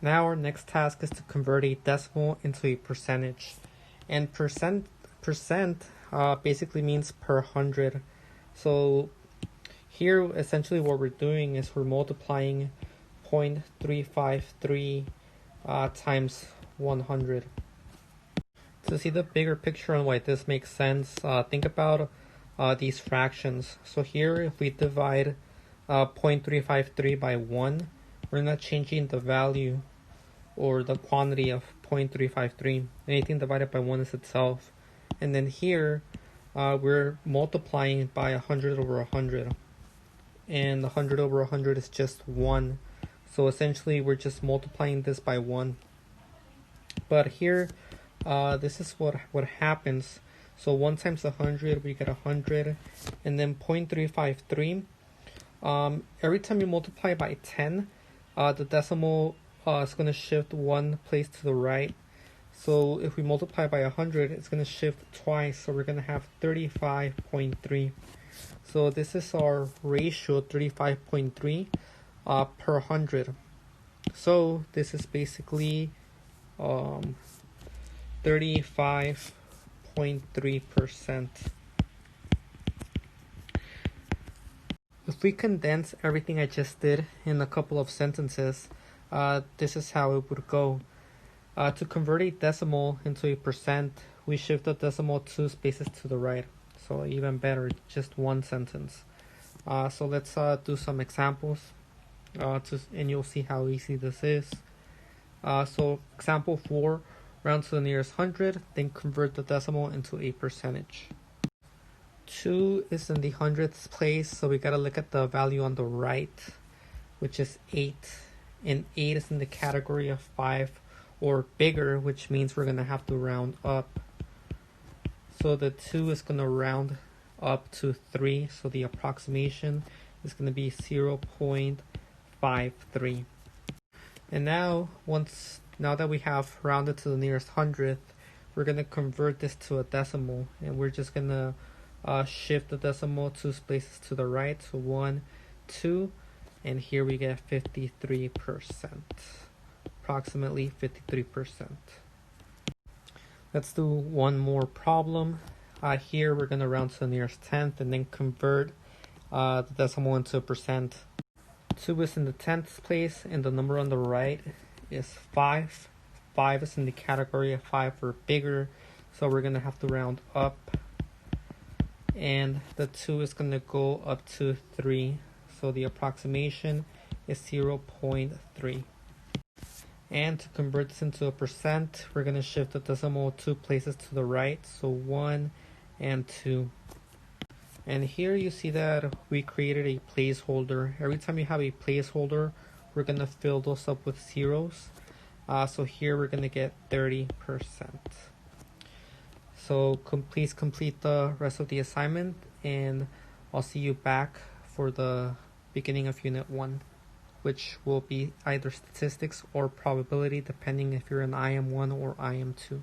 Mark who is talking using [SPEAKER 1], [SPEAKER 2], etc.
[SPEAKER 1] Now our next task is to convert a decimal into a percentage. And percent basically means per hundred. So here essentially what we're doing is we're multiplying 0.353 times 100. To see the bigger picture on why this makes sense, think about these fractions. So here if we divide 0.353 by 1, we're not changing the value or the quantity of 0.353. Anything divided by 1 is itself. And then here we're multiplying by 100 over 100. And 100 over 100 is just 1. So essentially we're just multiplying this by 1. But here this is what happens. So 1 times 100, we get 100. And then 0.353. Every time you multiply by 10, the decimal is going to shift one place to the right. So if we multiply by 100, it's going to shift twice. So we're going to have 35.3. So this is our ratio, 35.3 per 100. So this is basically 35.3%. If we condense everything I just did in a couple of sentences, this is how it would go. To convert a decimal into a percent, we shift the decimal 2 spaces to the right. So even better, just one sentence. So let's do some examples, and you'll see how easy this is. So example 4, round to the nearest hundred, then convert the decimal into a percentage. 2 is in the hundredths place, so we gotta look at the value on the right, which is 8. And 8 is in the category of 5 or bigger, which means we're gonna have to round up. So the 2 is gonna round up to 3, so the approximation is gonna be 0.53. And now that we have rounded to the nearest hundredth, we're gonna convert this to a decimal, and we're just gonna shift the decimal 2 places to the right, so 1, 2, and here we get 53%, approximately 53%. Let's do one more problem. Here we're going to round to the nearest tenth and then convert the decimal into a percent. 2 is in the tenth place, and the number on the right is 5. 5 is in the category of 5 or bigger, so we're going to have to round up. And the 2 is going to go up to 3, so the approximation is 0.3. And to convert this into a percent, we're going to shift the decimal 2 places to the right, so 1 and 2. And here you see that we created a placeholder. Every time you have a placeholder, we're going to fill those up with zeros. So here we're going to get 30%. So please complete the rest of the assignment, and I'll see you back for the beginning of Unit 1, which will be either statistics or probability, depending if you're in IM1 or IM2.